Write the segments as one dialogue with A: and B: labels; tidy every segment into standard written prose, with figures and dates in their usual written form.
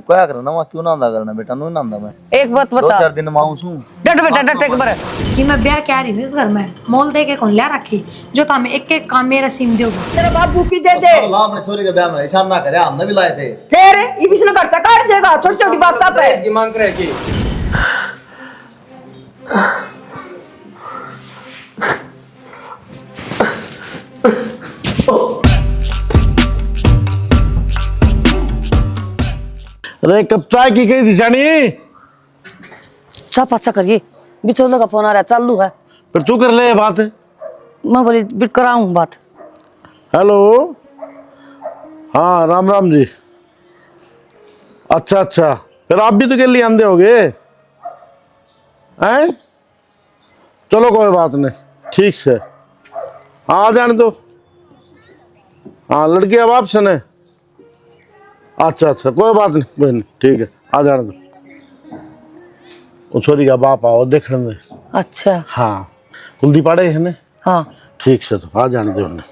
A: क्या करना वहां क्यों ना आंदा करना बेटा नु ना आंदा मैं
B: एक बात बता।
A: 2-4 दिन माऊं सू
B: डट बेटा डट एक बार
C: कि मैं ब्याह क्या रही हूँ इस घर में मोल दे के कौन ला रखी जो तुम एक एक काम मेरा सीम दोगे।
D: तेरे बाबू की दे दे
A: अल्लाह अपने छोरी के ब्याह में ईशान ना करे हमने भी लाए थे
D: फिर ये पिछले घर तक काट देगा छोटी छोटी बात पे
E: की मांग करेगी।
F: अरे कब चाय की गई दिशानी
B: चाप अच्छा करिए बिचौले का फोन आ रहा है चालू है।
F: फिर तू कर ले ये बात।
B: मैं बोली बिट कराऊं बात।
F: हेलो हाँ राम राम जी। अच्छा अच्छा फिर आप भी तो के लिए आंदे होगे हैं। चलो कोई बात नहीं ठीक से हाँ आ जाने दो। हाँ लड़की अब आप सुने। अच्छा अच्छा कोई बात नहीं कोई नहीं ठीक है आ जाने दो। वो छोरी का बाप आओ देखने दे।
B: अच्छा
F: हाँ कुलदीप आड़े है ने।
B: हाँ
F: ठीक से तो आ जाने दो उन्हें।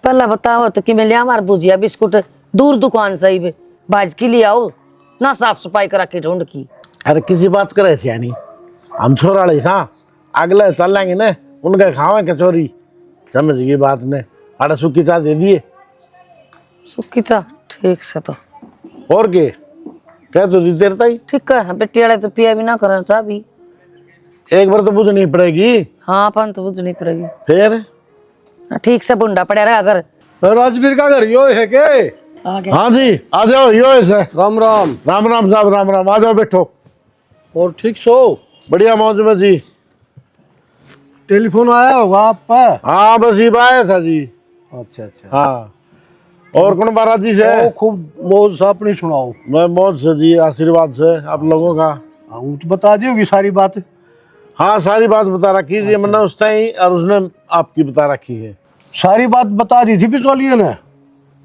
B: पहला बताओ तो कि मैं लिया मार भुजिया बिस्कुट दूर दुकान से ही बाज के लिए आओ ना साफ सफाई करा के ढूंढ की।
F: अरे किसी बात करे यानी हम छोराड़े हाँ अगले चल लेंगे ने उनका खावे कचौरी समझ गई बात ने। आड़े सूखी चाय दे दिए।
B: सुखी चा ठीक से तो
F: और के कह तो दी तेरे ताई
B: ठीक है बेटी वाले तो पिया भी ना करना चाह भी
F: एक बार तो बुझनी पड़ेगी।
B: हाँ अपन तो बुझनी पड़ेगी
F: फिर
B: ठीक से बुंडा पड़ा रहा अगर
E: राजवीर का घर यो है के?
F: हाँ जी आ जाओ यो है
E: राम राम।
F: राम राम साहब राम राम आ जाओ बैठो।
E: और ठीक सो
F: बढ़िया मौज में जी।
E: टेलीफोन आया होगा आप पर?
F: हाँ बस ये आया था जी।
E: अच्छा अच्छा
F: हाँ और कौन बारात जी से?
E: वो खूब मौज से अपनी सुनाओ।
F: मैं मौज से जी आशीर्वाद से आप लोगों का।
E: हाँ वो तो बता दी होगी सारी बात।
F: हाँ सारी बात बता रखी थी मैंने उस टाइम और उसने आपकी बता रखी है।
E: सारी बात बता दी थी पिछवालिए ने।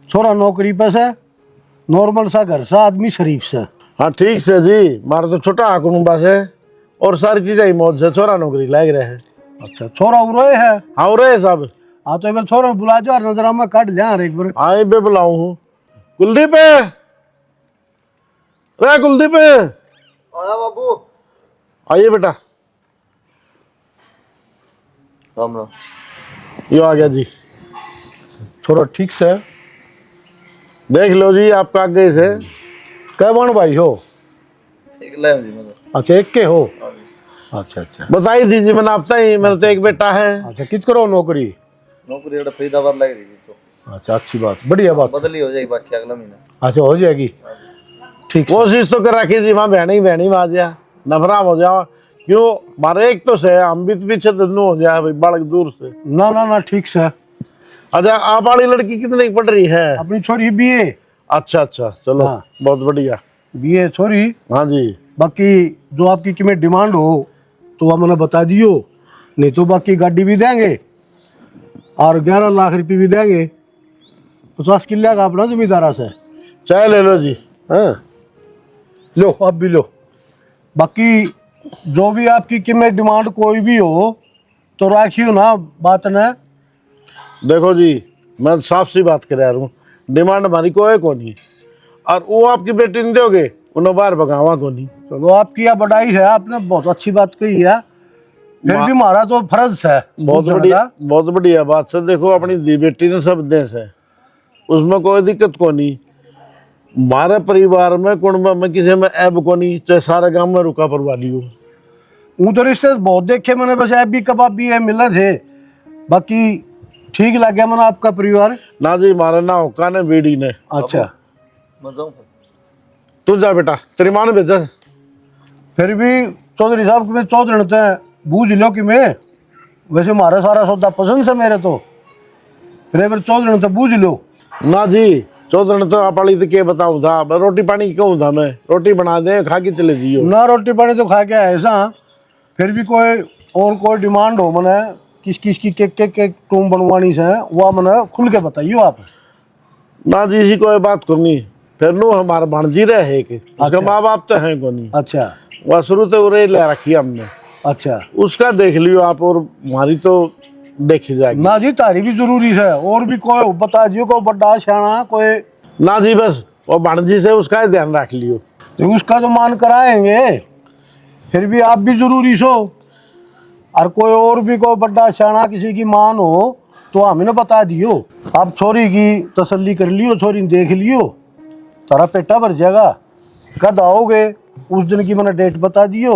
E: छोरा नौकरी पे से नॉर्मल सा घर सा आदमी शरीफ से।
F: हाँ ठीक से जी मारा तो छोटा कुनबा से और सारी चीजें ही मौज से छोरा नौकरी लग रहे हैं।
E: अच्छा छोरा उरोए है?
F: हाँ हो रहे सब।
E: हाँ तो एक बार छोरा बुला जाओ और नजरामा काट लिया एक बार।
F: हाँ बे बुलाऊ हूँ। कुलदीप रे कुलदीप
A: आया बाबू
F: आइए बेटा।
A: राम राम
F: यो आ गया जी।
E: छोरा ठीक से
F: देख लो जी आपका आगे से
E: कै बन भाई हो?
A: एक ले जी मतलब
E: अच्छा एक के हो? अच्छा अच्छा
F: बताई थी जी मैंने आपता ही मेरा तो एक बेटा है।
E: अच्छा कित करो नौकरी?
A: नौकरी एड़ा फरीदाबाद लग रही थी तो
E: अच्छा अच्छी बात बढ़िया बात।
A: बदली हो जाएगी बाकी अगला महीना।
E: अच्छा हो जाएगी ठीक से।
F: कोशिश तो कर रखी थी वहाँ बहनी आ जा नफराम हो जाओ क्यों मारे एक तो से हम भी पीछे दोनों हो जाए भाई बालक दूर से।
E: ना ना ना ठीक से।
F: अच्छा आप वाली लड़की कितने की पढ़ रही है?
E: अपनी छोरी बीए।
F: अच्छा अच्छा चलो
E: हाँ।
F: बहुत बढ़िया।
E: बीए छोरी।
F: हाँ जी
E: बाकी जो आपकी किमें डिमांड हो तो वह मैंने बता दियो नहीं तो बाकी गाड़ी भी देंगे और 11 लाख रुपये भी देंगे। 50 किले का अपना जमींदारा से।
F: चाय ले लो जी।
E: हाँ लो अब भी लो। बाकी जो भी आपकी कीमत डिमांड कोई भी हो तो राखियो ना बात ने।
F: देखो जी मैं साफ सी बात कर रहा हूँ डिमांड हमारी कोई को नहीं और वो आपकी बेटी नहीं दोगे उन्हें बाहर भगावा को नहीं।
E: चलो आपकी यह बढ़ाई है आपने बहुत अच्छी बात कही है फिर भी हमारा तो फर्ज है।
F: बहुत बढ़िया बात से देखो अपनी दी बेटी ने सब देश है उसमें कोई दिक्कत को नहीं। हमारे परिवार में कुंभ में किसी में ऐब को नहीं चाहे सारे गांव में रुका परवा लियो।
E: वो तो रिश्ते बहुत देखे मैंने बस ऐब भी कबाब भी है मिले थे बाकी ठीक लग गया मैंने आपका परिवार
F: ना जी हमारे ना होका ने बेड़ी ने।
E: अच्छा
A: मैं जाऊँ
F: तू जा बेटा तेरी माँ ने भेजा।
E: फिर भी चौधरी साहब के चौधरी ने बूझ लो कि मैं वैसे हमारा सारा सौदा पसंद से मेरे तो फिर चौधरी ने बूझ लो।
F: ना जी चौधरी तो आप वाली तो क्या बताऊँ था रोटी पानी कहूँ था मैं रोटी बना दे खा के चले जियो।
E: ना रोटी पानी तो खा के ऐसा फिर भी कोई डिमांड हो मैंने किस किस की के टूम बनवानी से वह मैंने खुल के बताइयो आप।
F: ना जी इसी कोई बात को नहीं फिर नो हमारा भाणजी रहे है कि उसका माँ बाप तो है को नहीं।
E: अच्छा
F: वह शुरू तो उरे ले रखी हमने।
E: अच्छा
F: उसका देख लियो आप और हमारी तो देखी जाएगी।
E: ना जी तारी भी जरूरी है और भी कोई बता दियो कोई बड़ा सियाना कोई।
F: ना जी बस वो भाणजी से उसका ही ध्यान रख लियो।
E: तो उसका तो मान कराएंगे, फिर भी आप भी जरूरी सो। और कोई और भी कोई बड़ा शाना किसी की मान हो तो हमें ना बता दियो। आप छोरी की तसल्ली कर लियो, छोरी ने देख लियो, तारा पेटा भर जाएगा। कद आओगे उस दिन की मैंने डेट बता दियो,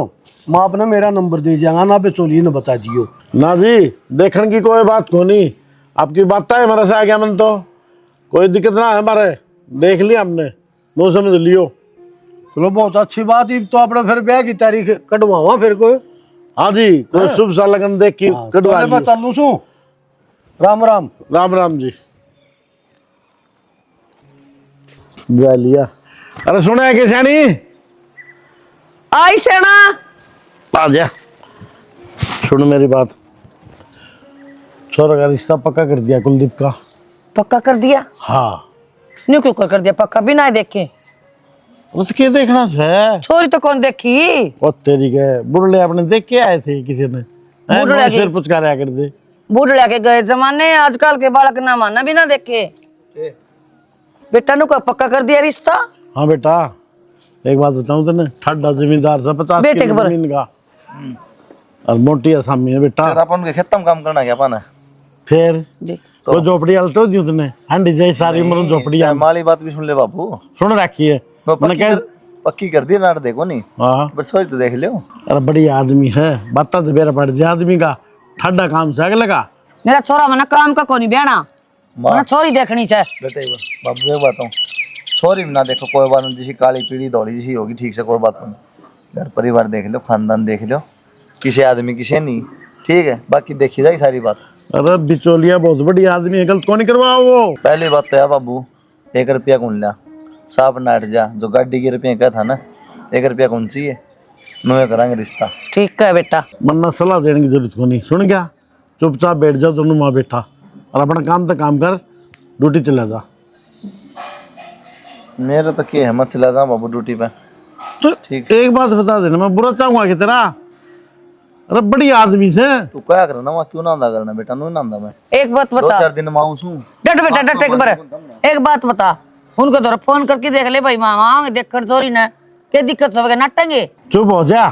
E: माँ अपना मेरा नंबर दे जाएगा ना, बेचोली ने बता दियो।
F: ना जी देखने की कोई बात को नहीं, आपकी बात है मेरे से आ गया मन तो कोई दिक्कत ना है हमारे, देख लिया हमने, नो समझ लियो।
E: चलो बहुत अच्छी बात है। तो अपना फिर ब्याह की तारीख कटवावा फिर कोई।
F: हाँ जी कोई शुभ सा लगन देख के कटवा
E: मैं
F: लियो।
E: चलू सू। राम राम।
F: राम राम जी। जा लिया। अरे सुना है कि सैनी
B: आई सेना
F: आ जा, सुन मेरी बात, छोरा का रिश्ता पक्का कर दिया कुलदीप का।
B: पक्का कर दिया?
F: हाँ।
B: न्यू क्यों कर दिया पक्का, बिना देखे?
F: उस क्या देखना है,
B: छोरी तो कौन देखी?
F: वो तेरी के बुढ़ले अपने देख के आए थे किसी ने,
B: बुढ़ले के
F: सिर पुचकारा कर दे।
B: बुढ़िया के गए जमाने, आजकल के बालक ना माना बिना देखे। बेटा नु का पक्का कर दिया रिश्ता?
F: हाँ बेटा एक बात बताऊं तेने, ठाडा जमींदार से 50
B: बेटे
F: किलो
B: के बर-
F: जमीन का और मोटी आसामी है बेटा।
A: फिर अपन के खेतम काम करना क्या पाना।
F: फिर
B: देख
F: वो झोपड़ी अलटो दी उसने, हंडी जाई सारी उम्र झोपड़ी
A: माली बात भी सुन ले बाबू।
F: सुन रखी है मैंने कहा।
A: पक्की कर दी नाट देखो नहीं,
F: हाँ
A: बस सोच तो देख लियो।
F: अरे बड़ी आदमी है, बता तो बेरा पड़ जाए आदमी का, ठंडा काम से अगले का।
B: मेरा छोरा मना काम का कोनी बेना, मना छोरी देखनी से।
A: बेटे बाबू एक बात हूँ, छोरी भी ना देखो कोई बात नहीं, जिसी काली पीली दौड़ी जिसी होगी ठीक से कोई बात नहीं। घर परिवार देख लो, खानदान देख लो, किसी आदमी किसी नहीं, ठीक है, बाकी देखी जाए सारी बात।
F: अरे बिचौलिया बहुत बड़ी आदमी है, गलत कौन करवाओ वो।
A: पहली बात तो है बाबू, 1 रुपया कौन लिया साफ नाट जा, जो गाड़ी के रुपये का था ना, 1 रुपया कौन चाहिए, नो कराएंगे रिश्ता।
B: ठीक है बेटा।
F: मन्ना सलाह देने की जरूरत को नहीं, सुन गया, चुपचाप बैठ जाओ दोनों माँ बेटा और अपना काम तो काम कर, ड्यूटी चला जा।
A: मेरा तो क्या है, मत चला जा बाबू ड्यूटी पे।
F: तो
A: ठीक।
F: एक बात बता देना, मैं बुरा चाहूंगा कि तेरा, अरे बड़ी आदमी से
A: तू क्या करना वहाँ, क्यों ना आंदा करना बेटा, नो ना आंदा मैं
B: एक बात
A: 2
B: बता,
A: 4 दिन माँ हूँ।
B: डट बेटा डट, एक बार एक बात बता, उनको तो फोन करके देख ले भाई, मामा देख कर छोरी ने क्या दिक्कत सब नाटेंगे।
F: चुप हो जा,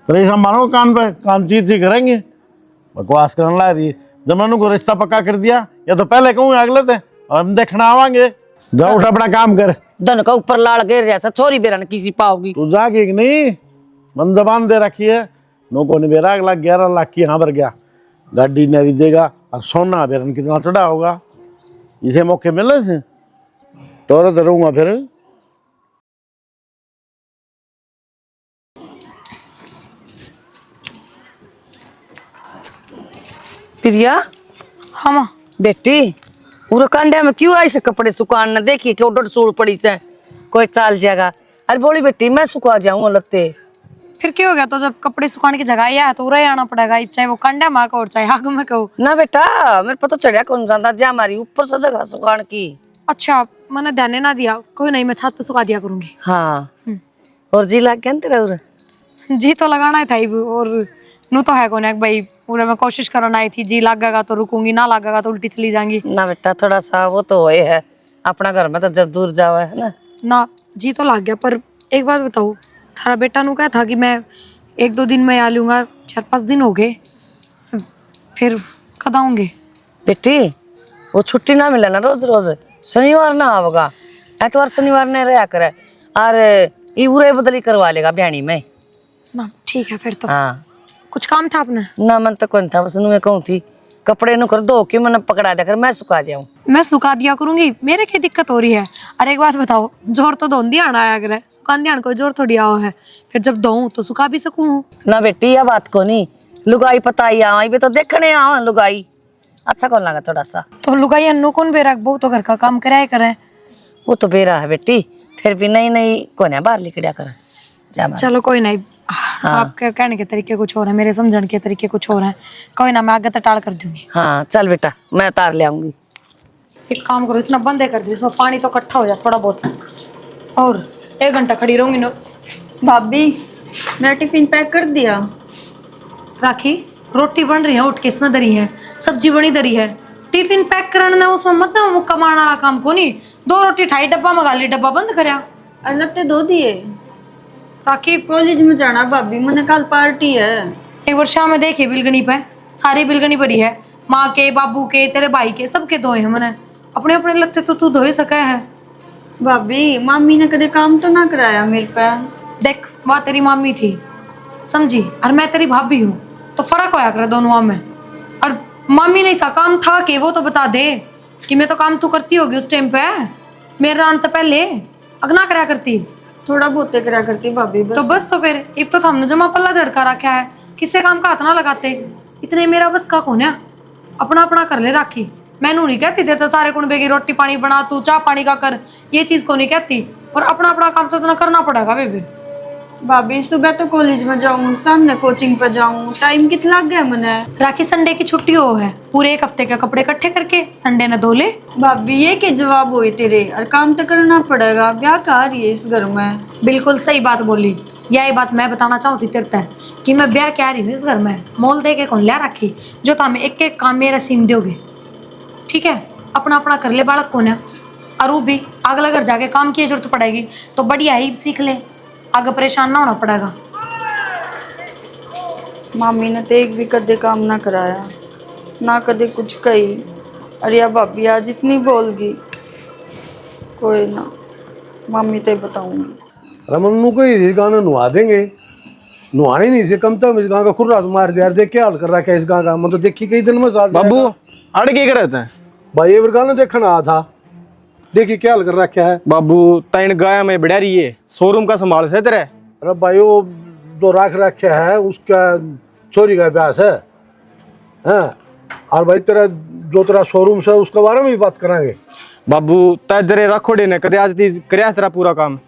F: रेशा मारो कान पे, काम चीज ही करेंगे, बकवास करने ला रही है। जमानू को रिश्ता पक्का कर दिया, या तो पहले कहूँ अगले थे, और हम देखना आवांगे। जाओ उठ अपना काम कर।
B: धन का ऊपर लाल गिर जैसा छोरी बेरा ने किसी पाओगी।
F: तू जागे कि नहीं, मन जबान दे रखी है, नो को नहीं बेरा 11 लाख की यहाँ भर गया, गाड़ी नहीं देगा और सोना बेरन कितना चढ़ा होगा, इसे मौके मिले से तोरे तो रहूंगा फिर।
B: प्रिया
C: हाँ माँ।
B: बेटी पूरा कांडे में क्यों आई से कपड़े सुखान न देखी कि उडर सूड़ पड़ी से कोई चाल जाएगा। अरे बोली बेटी मैं सुखा जाऊँ लत्ते।
C: फिर क्या हो गया, तो जब कपड़े सुखाने की जगह ही है तो उरा आना पड़ेगा, चाहे वो कंडा माँ का और चाहे आग में कहो।
B: ना बेटा मेरे पता चढ़िया कौन जानता जा हमारी ऊपर से जगह सुखान की।
C: अच्छा मैंने ध्यान ना दिया, कोई नहीं, मैं छत पे सुखा दिया करूंगी।
B: हाँ और जी लाग गया तेरा उरे?
C: जी तो लगाना ही था ही, और नू तो है कौन है भाई, पूरे मैं कोशिश करना आई थी, जी लगेगा तो रुकूंगी, ना लगेगा तो उल्टी चली जाएंगी।
B: ना बेटा थोड़ा सा वो तो ये है, अपना घर में तो जब दूर जाओ है ना।
C: ना जी तो लग गया, पर एक बात बताओ, थारा बेटा नु क्या था कि मैं 1-2 दिन में आ लूंगा, 4-5 दिन हो गए, फिर कद आऊंगे?
B: बेटी वो छुट्टी ना मिले ना रोज रोज, शनिवार ना आओगा, एतवार शनिवार ने रहा करे, और ये उरे बदली करवा लेगा ब्याणी में।
C: ना ठीक है फिर तो।
B: हाँ
C: कुछ काम था अपने?
B: ना मन तो कौन था, बस मैं कहूँ थी कपड़े नु कर दो कि मैंने पकड़ा देकर मैं सुखा जाऊँ।
C: मैं सुखा दिया करूंगी, मेरे क्या दिक्कत हो रही है? अरे एक बात बताओ, जोर तो धोंदी आना आया करे, सुखान ध्यान को जोर थोड़ी आओ है, फिर जब धोऊं तो सुखा भी सकूं।
B: ना बेटी यह बात को नहीं, लुगाई पता ही आई भी तो देखने आओ लुगाई, अच्छा कौन लगा थोड़ा सा।
C: तो लुगाई अन्नू कौन बेरा, वो तो घर का काम कराया करे।
B: वो तो बेरा है बेटी, फिर भी नई नई कौन है बाहर लिखड़ा कर जा मार।
C: चलो कोई नहीं, आपके कहने के तरीके कुछ और है, मेरे समझने के तरीके कुछ और हैं, कोई ना, मैं आगे तो टाल कर दूंगी।
B: हाँ चल बेटा मैं तार ले आऊंगी।
C: एक काम करो, इसमें बंद कर दो, इसमें पानी तो इकट्ठा हो जाए थोड़ा बहुत, और 1 घंटा खड़ी रहूंगी ना।
G: भाभी मेरा टिफिन पैक कर दिया।
C: राखी रोटी बन रही है, उठ के इसमें दरी है, सब्जी बनी दरी है, टिफिन पैक कराना उसमें मतलब कमाने वाला काम को नहीं, 2 रोटी ठाई, डब्बा मंगा ली, डब्बा बंद करया।
G: और लगते दो दिए।
C: राखी
G: कॉलेज में जाना भाभी, मैंने कल पार्टी है।
C: एक बार शाम में देखी बिलगनी पे, सारी बिलगनी भरी है, माँ के, बाबू के, तेरे भाई के, सबके धोए हैं मैंने। अपने अपने लगते तो तू धोए सका है।
G: भाभी मामी ने कदे काम तो ना कराया मेरे पे।
C: देख वहाँ तेरी मामी थी, समझी, और मैं तेरी भाभी हूँ, तो फर्क होया करे दोनों में। और मामी ने सा काम था कि वो तो बता दे कि मैं तो काम तू करती होगी उस टाइम पे, मेरे आने तो पहले अगना करा करती।
G: थोड़ा बहुत करा करती भाभी बस।
C: तो बस, तो फिर अब तो हमने जमा पल्ला झड़का रखा है, किसी काम का हाथ ना लगाते। इतने मेरा बस का कौन है, अपना अपना कर ले राखी। मैनू नहीं कहती थे तो सारे कुण बेगी रोटी पानी बना, तू चाह पानी का कर, ये चीज को नहीं कहती, पर अपना अपना काम तो तुम्हें करना पड़ेगा बेबी।
G: भाभी सुबह तो कॉलेज में जाऊँ, शाम कोचिंग पर जाऊँ, टाइम कितना लग गया मैंने।
C: राखी संडे की छुट्टी हो है, पूरे 1 हफ्ते के कपड़े इकट्ठे करके संडे न धो ले।
G: भाभी ये के जवाब हुए तेरे, और काम तो करना पड़ेगा, ब्याह का रही है इस घर में।
C: बिल्कुल सही बात बोली। यही बात मैं बताना चाहती तेरे तक कि मैं ब्याह क्या रही हूँ इस घर में, मोल दे के कौन लिया राखी, जो तो हमें एक एक काम मेरा सीम दोगे, ठीक है। अपना अपना कर ले, बालक कौन है। और वो भी अगला घर जाके काम की जरूरत पड़ेगी तो बढ़िया ही सीख ले, आगे परेशान ना होना पड़ेगा।
G: मामी ने तो एक भी कदे काम ना कराया, ना कदे कुछ कही। अरे या भाभी आज इतनी बोलगी, कोई ना, मामी तो बताऊंगी।
E: रमन नु को इस गाँव में नुआ देंगे, नुआने नहीं से कम तो इस गाँव का खुर्रा मार दिया। देख क्या हाल कर रहा है इस गाँव का, मैं तो देखी कई दिन में साथ
H: बाबू अड़ के रहते हैं
E: भाई, ये गाना देखना आया था, देखिए क्या हाल कर रखा है।
H: बाबू तैन गाया में बढ़िया रही है, शोरूम का संभाल से तेरे।
E: अरे भाई वो जो राख रखा है उसका चोरी का अभ्यास है, हाँ। और भाई तेरा शोरूम से उसके बारे में भी बात करांगे।
H: बाबू तेरे रखोड़े ने कदे आज करया तेरा पूरा काम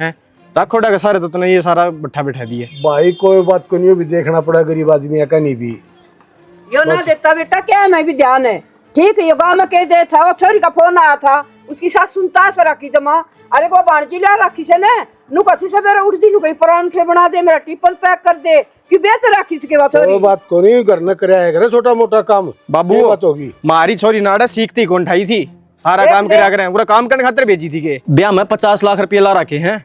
H: है, रखोड़ा के सारे तो तूने ये सारा बैठा बैठा दिए।
E: भाई कोई बात को नहीं, भी देखना पड़ा गरीब आदमी है कहीं भी।
D: यो ना देता बेटा क्या है, मैं भी ध्यान है, ठीक है। ये गाँव में कह दे था, वो छोरी का फोन आया था, उसकी सास सुनता से रखी जमा। अरे वो बाणजी ला रखी से ने नु कथी से मेरा उठ दी नु कहीं परांठे बना दे, मेरा टिफिन पैक कर दे, कि बेच रखी से के बात
E: कोई बात को नहीं, घर न कराया करे छोटा मोटा काम।
H: बाबू
E: ये बात होगी,
H: मारी छोरी नाड़ा सीखती कौन ठाई थी, सारा काम करा करे, पूरा काम करने खातिर भेजी थी के ब्याह में 50 लाख रुपये ला रखे हैं,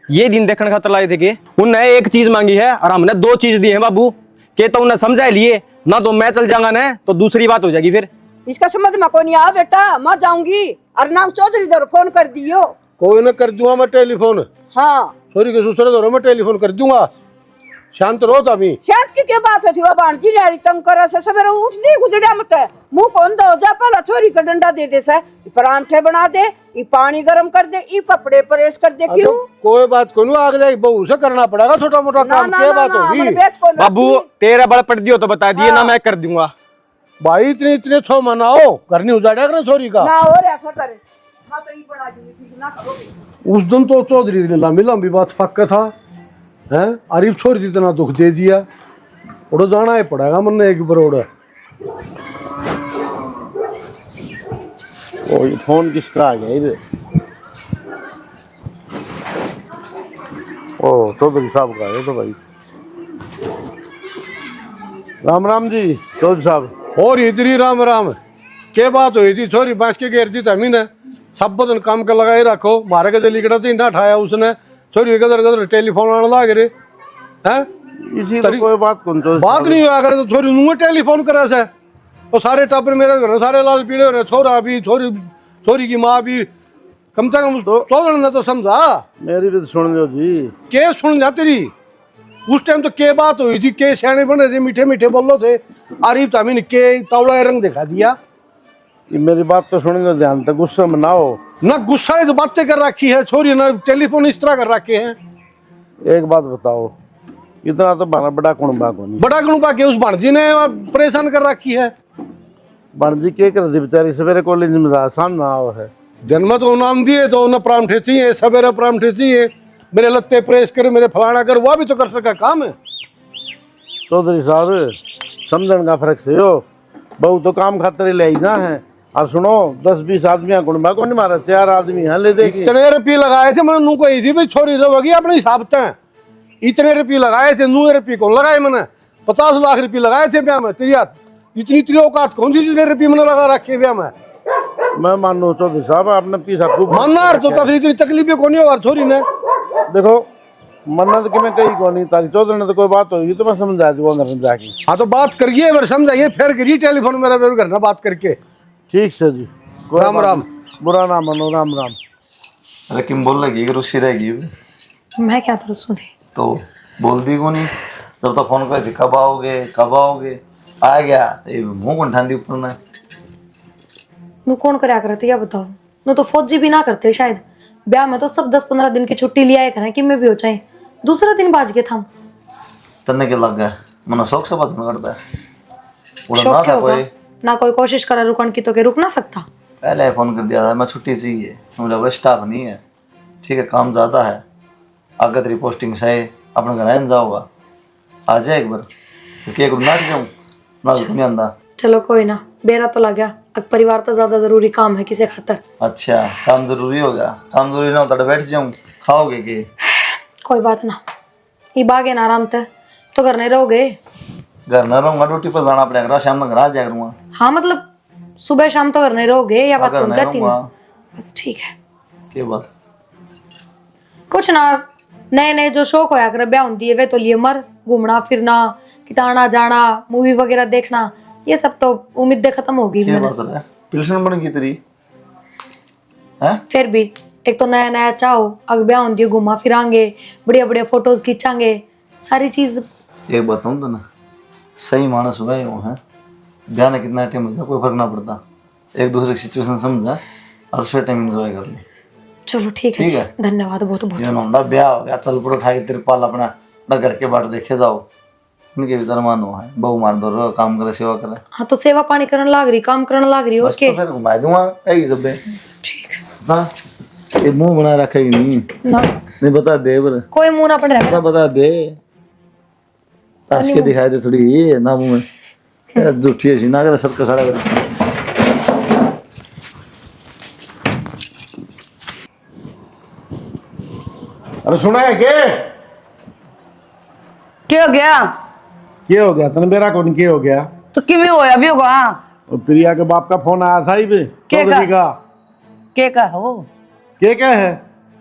H: ये दिन देखने खातिर लाए थे के उनने एक चीज मांगी है और हमने 2 चीज दी है बाबू, के तो उन्हें समझा लिए ना, तो मैं चल जाऊंगा ना तो दूसरी बात हो जाएगी फिर।
D: इसका समझ में कोई नहीं आ बेटा, मैं जाऊंगी और नाम चौधरी दर फोन कर दियो।
E: कोई न कर दूंगा मैं टेलीफोन,
D: हाँ
E: छोरी के ससुर दौर में टेलीफोन कर दूंगा, शांत रहो तभी।
D: शायद की क्या बात होती, वो बाणजी ला रही तंग करा से सवेरे उठ दी गुजरिया मत मुंह कौन दो जा, पहला छोरी का डंडा दे दे से, परांठे बना दे, ये पानी गर्म कर दे, ये कपड़े प्रेस कर दे। क्यों
E: कोई बात को नहीं, आगे बहू से करना पड़ेगा छोटा मोटा काम, क्या बात होगी।
H: बाबू तेरा बल पड़ दियो तो बता दिए ना, मैं कर दूंगा।
E: भाई इतने छो मनाओ, घर नहीं उजाड़ा करे छोरी का
D: ना, और ऐसा करे हाँ तो ये बना दूंगी, ठीक ना करोगे।
E: उस दिन तो चौधरी ने लंबी लंबी बात पक्का था, हैं अरीब छोरी इतना दुख दे दिया, उड़ो जाना ही पड़ेगा मन एक बरोड़।
F: ओ ये फोन किसका आ गया इधर? ओ चौधरी साहब का है तो भाई। राम राम जी चौधरी साहब।
E: और इतनी राम राम, क्या बात हुई थी? छोरी बांस के घेर दी तमी ने, सब बदन काम कर लगाए रखो, मारे के लिकड़ा तो इंडा ठाया उसने, छोरी गदर गदर टेलीफोन आने लग रहे हैं।
F: इसी तो कोई बात कौन
E: बात नहीं हुआ करे तो छोरी नुए टेलीफोन करे से, और सारे टापर मेरे घर सारे लाल पीड़े हो रहे, छोरा भी छोरी की माँ भी, कम से कम चौधरी ने तो समझा।
F: मेरी भी सुन लो जी।
E: के सुन जा तेरी, उस टाइम तो के बात हुई थी, के सियाने बन रहे थे, मीठे मीठे बोलो थे, आरिफ तामी ने के तवड़ा रंग दिखा दिया।
F: ये मेरी बात तो सुन लो ध्यान तक, गुस्सा में ना हो
E: ना, गुस्सा तो बातें कर रखी है छोरी, ना टेलीफोन इस तरह कर रखे हैं।
F: एक बात बताओ, इतना तो बड़ा कुणबा को नहीं,
E: बड़ा गुण बाकी उस भाणजी ने परेशान कर रखी है।
F: भाणजी क्या कर दी बेचारी, सवेरे कॉलेज में जा सामने आओ है,
E: जन्म तो नाम दिए तो उन्हें परामठे चाहिए, सवेरे परामठे चाहिए, मेरे लत्ते प्रेस कर, मेरे फलाना कर, वह भी तो कर सका काम है।
F: चौधरी साहब समझन का फर्क से हो, बहु तो काम खातर ले ना है। और सुनो 10-20 आदमी कुणबा को नहीं मारा, 4 आदमी हैं ले देखिए।
E: इतने रुपये लगाए थे मैंने, नू कही थी भाई छोरी रहोगी अपने हिसाब से, इतने रुपये लगाए थे, 9 रुपये कौन लगाए मैंने, 50 लाख रुपये लगाए थे ब्याह में। तेरी इतनी औकात कौन सी, जितने रुपये मैंने लगा रखे ब्याह में।
F: मैं मानो चौधरी साहब आपने पीसा खूब
E: मानना यार तो तकलीफ इतनी तकलीफ भी कोनी और छोरी ने
F: देखो मन्नत कि मैं कही को नहीं तारी चौधरी ने तो कोई बात होगी तो मैं समझा दूंगा अंदर समझा के।
E: हाँ तो बात करिए मेरे समझाइए फिर करिए टेलीफोन मेरा मेरे घर ना बात करके।
F: ठीक से जी कोई
E: राम
F: बात
E: राम।
F: नहीं। बुरा ना मानो राम राम।
A: अरे किम बोल लगी अगर उससे रहेगी
C: मैं क्या करूँ सुने
A: तो बोल दी को नहीं। जब तक फोन कर कब आओगे आ गया तो मुँह कौन ठांडी ऊपर ना
C: नू कौन कराया करते या बताओ। नू तो फौजी भी ना करते शायद। ब्याह में तो सब 10-15 दिन की छुट्टी लिया करें कि मैं भी हो जाए। दूसरा दिन बाज के थम
A: तन्ने के लग गया मना शौक से बात नहीं करता है। उड़ा ना
C: शौक
A: था
C: क्या होगा
A: कोई
C: ना कोई कोशिश करा रुकन की तो के रुक ना सकता।
A: पहले फोन कर दिया था मैं छुट्टी चाहिए मुझे वो स्टाफ नहीं है ठीक है काम ज़्यादा है आगे तेरी पोस्टिंग से अपने घर आन जाओगा आ जाए एक बार तो क्या करूँ ना जाऊँ ना नहीं आंदा।
C: चलो कोई ना बेरा तो लग गया। अब परिवार तो ज्यादा जरूरी काम है किसे खातर।
A: अच्छा काम जरूरी हो गया काम जरूरी ना होता तो बैठ जाऊँ खाओगे कि
C: कोई बात ना ये बागे ना आराम ते तो घर नहीं रहोगे।
A: घर न रहूँगा ड्यूटी पर जाना पड़ेगा शाम में घर आ जाया करूँगा।
C: हाँ मतलब सुबह शाम तो घर नहीं रहोगे या बात
A: घर
C: तो
A: नहीं
C: गति
A: रहूँगा।
C: बस ठीक है।
A: क्या बात
C: कुछ ना नए नए जो शौक होया कर ब्याह होती है वे तो लिए मर घूमना फिरना किताना जाना मूवी वगैरह देखना ये सब तो उम्मीदें खत्म होगी
A: क्या
C: मैंने।
A: बात है पिल्सन बन गई तेरी हैं
C: फिर भी एक तो नया नया चाहो अग ब्याह होती है घूमा फिरांगे बढ़िया बढ़िया फोटोज खींचांगे सारी चीज।
A: एक बताऊँ तो ना सही मानस हुआ है वो है ब्याह ने कितना टाइम हो जाए कोई फर्क ना पड़ता एक दूसरे की सिचुएशन समझा और उससे टाइम एंजॉय कर ले।
C: चलो ठीक है
A: ठीक
C: जी।
A: है।
C: धन्यवाद बहुत बहुत।
A: ये नोंडा ब्याह हो गया चल पूरा खाए तिरपाल अपना ना घर के बाट देखे जाओ उनके भीतर मानो है बहु मार दो रो काम करे सेवा करे
C: हाँ तो सेवा पानी करने लाग रही काम करने लाग रही और
A: बस
C: के
A: तो फिर घुमा दूंगा ऐसी सब
C: ठीक है
A: हाँ ये मुंह बना रखेगी नहीं
C: ना
A: नहीं बता दे बर
C: कोई मुंह ना पड़ रहा।
A: बता दे ताश के दिखाई दे थोड़ी ये ना मुंह में यार झूठी है ना कर सबका खड़ा कर
F: अरे सुना है
B: क्या हो गया
F: क्या हो गया तने मेरा कौन क्या हो गया।
B: तो किमें होया भी होगा
F: और प्रिया के बाप का फोन आया था ही भी
B: क्या
F: चौधरी का
B: के का हो
F: क्या है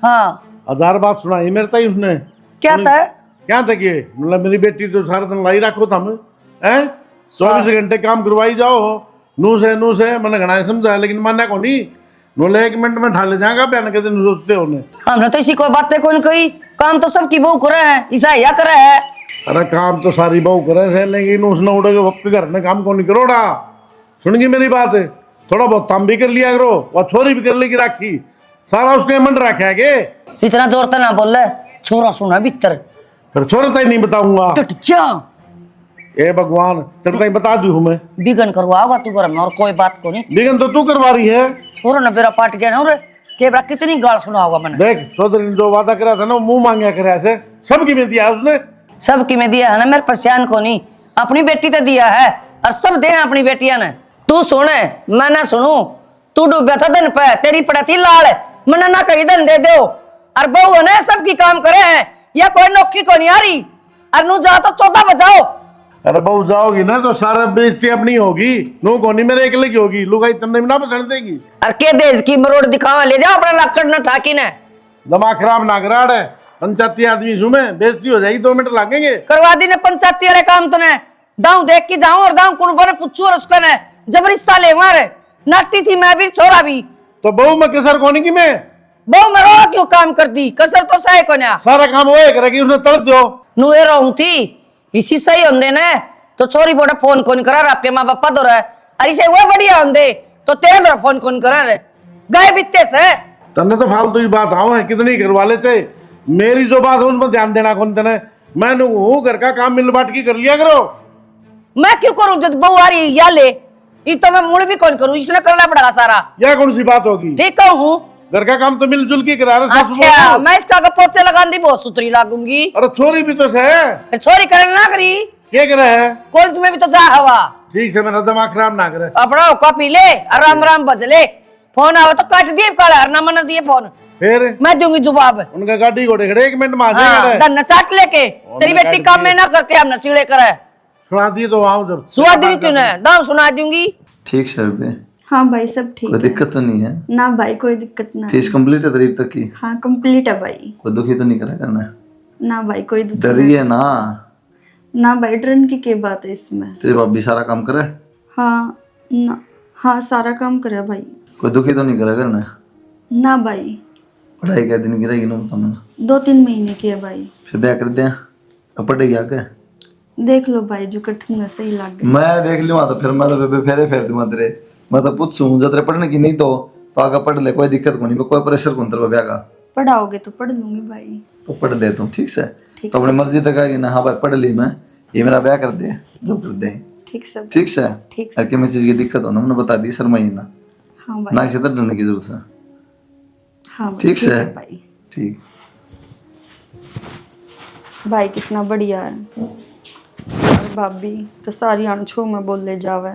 B: हाँ
F: 1000 बात सुनाई मेरे तई उसने
B: क्या था
F: क्या था कि मतलब मेरी बेटी तो सारा दिन लाई रखो था मैं हैं 24 घंटे काम करवाई जाओ नू से मैंने घना समझाया लेकिन मानना को नहीं नोले 1 मिनट में ढाले जाएगा बहन के दिन सोचते होने।
B: हमने तो इसी कोई बातें कौन कही काम तो सबकी बहू करे है ईसा या करे है।
F: अरे काम तो सारी बहू करे है लेकिन उसने उड़े के घर में काम को नहीं करोड़ा सुनगी मेरी बात है थोड़ा बहुत काम भी कर लिया करो और छोरी भी कर लेगी राखी सारा उसके मन रखा है के
B: इतना जोर तो ना बोल रहे छोरा सुना भीतर
F: फिर छोरे तक नहीं बताऊंगा।
B: टट जा
F: ए भगवान तेरे तक बता दू मैं
B: बिगन करवाओगा तू घर में और कोई बात को नहीं
F: लेकिन तो तू करवा रही है
B: छोरो ने बेरा पाट गया ना रे के बरा कितनी गाल सुनाओगा मैंने।
F: देख चौधरी ने जो वादा करा था ना वो मुंह मांगा करा ऐसे सबकी में दिया उसने
B: सब की में दिया है ना मेरे परेशान को नहीं अपनी बेटी तो दिया है और सब दे अपनी बेटिया ने। तू सुने मैं ना सुनू तू डूबा था दिन पे तेरी पड़ा थी लाल मैंने ना कही दिन दे दो और बहू ने सबकी काम करे हैं या कोई नौकी को नहीं आ रही और नू जा तो 14 बजाओ।
F: अरे बहू जाओगी ना तो सारा बेइज्जती अपनी होगी नो कोनी मेरे अकेले की होगी लुगाई तन्ने भी ना पकड़ देगी।
B: और के देश की मरोड़ दिखावा ले जाओ अपना लाकड़ न ठाकी ने
F: दिमाग खराब ना कराड़ है पंचायती आदमी सुमे बेइज्जती हो जाएगी 2 मिनट लगेंगे।
B: करवा दी ने पंचायती वाले काम तने दाऊ देख के जाऊं और दाऊ कुण बने पूछू और उसका ने जबरदस्ता ले मारे नाटी थी मैं भी छोरा भी
F: तो बहू में कसर कोनी की मैं
B: बहु मरो क्यों काम कर दी कसर तो सही को ना
F: सारा काम वो करेगी उसने तड़ दो
B: नुए रहूं थी इसी सही होंदे ने तो छोरी बोड़ा फोन कौन करा आपके माँ बापा दो रहा अरे से वो बढ़िया होंदे तो तेरे दो फोन कौन करा रे गए बित्ते से
F: तन्ने तो फालतू की बात आओ है कितनी करवा ले चाहे मेरी जो बात है उन पर ध्यान देना कौन तने मैं हूँ घर का काम मिल बांट की कर लिया करो।
B: मैं क्यों करूं जब बहू आ रही या ले ये तो मैं मुड़ भी कौन करूं इसने करना पड़ेगा सारा
F: यह कौन सी बात होगी
B: ठीक हूँ
F: घर का काम तो मिलजुल के करा रहे सासू
B: अच्छा
F: बहू।
B: मैं इसका पोते लगान दी बहुत सुतरी लागूंगी
F: अरे छोरी भी तो है
B: फिर छोरी करने ना करी
F: क्या करे है
B: कॉलेज में भी तो जा हवा
F: ठीक से मेरा दिमाग खराब ना करे
B: अपना कॉपी ले आराम आराम बज ले फोन आवे तो काट दिए काला हरना मन दिए फोन
F: फिर
B: मैं दूंगी जवाब
F: उनका गाड़ी घोड़े खड़े 1 मिनट में आ
B: हाँ
F: जाएगा
B: धन चाट लेके तेरी बेटी काम में ना करके हम नसीड़े करे
F: सुना दिए तो आओ जब
B: सुना दूंगी क्यों ना दाम सुना दूंगी।
A: ठीक से बे
G: हाँ भाई सब ठीक
A: कोई
G: है।
A: दिक्कत तो नहीं है?
G: ना भाई कोई दिक्कत ना है।
A: फीस कंप्लीट है करीब तक की?
G: हाँ कंप्लीट है भाई।
A: कोई दुखी तो नहीं करा करना?
G: ना भाई कोई दुख
A: डरी है ना?
G: ना भाई, डरन की क्या बात है इसमें।
A: तेरी भाभी सारा काम करे?
G: हाँ ना, हाँ सारा काम करे भाई।
A: कोई दुखी तो नहीं करा करना?
G: ना भाई।
A: पढ़ाई क्या दिन गिरेगी ना बता मैंने?
G: 2-3 महीने की है भाई।
A: फिर ब्याह कर दें? अब पढ़ेगी आगे?
G: देख लो भाई जो कर तुम्हें सही लग गया।
A: मैं देख लूँगा तो फिर मैं तो बेबे फेरे फेर दूंगा तेरे। मैं तो पूछूँ जो तेरे पढ़ने की नहीं तो आगे पढ़ ले, कोई दिक्कत को नहीं, कोई प्रेशर कौन तेरे ब्याह का।
G: पढ़ाओगे तो पढ़ लूंगी भाई।
A: तो पढ़ ले तुम, ठीक से? तो अपनी मर्जी तक आएगी ना, हाँ भाई पढ़ ली मैं, ये मेरा ब्याह कर दे जब कर दे,
G: ठीक से।
A: ठीक से?
G: ठीक से।
A: अगर किसी चीज की दिक्कत हो ना मैंने बता दी, शर्माइए ना,
G: हाँ भाई।
A: ना किसी तरह डरने की जरूरत है।
G: हाँ भाई,
A: ठीक से?
G: है भाई।
A: ठीक।
G: भाई कितना बढ़िया है। और भाभी तो सारी अणछो में बोल ले जावे।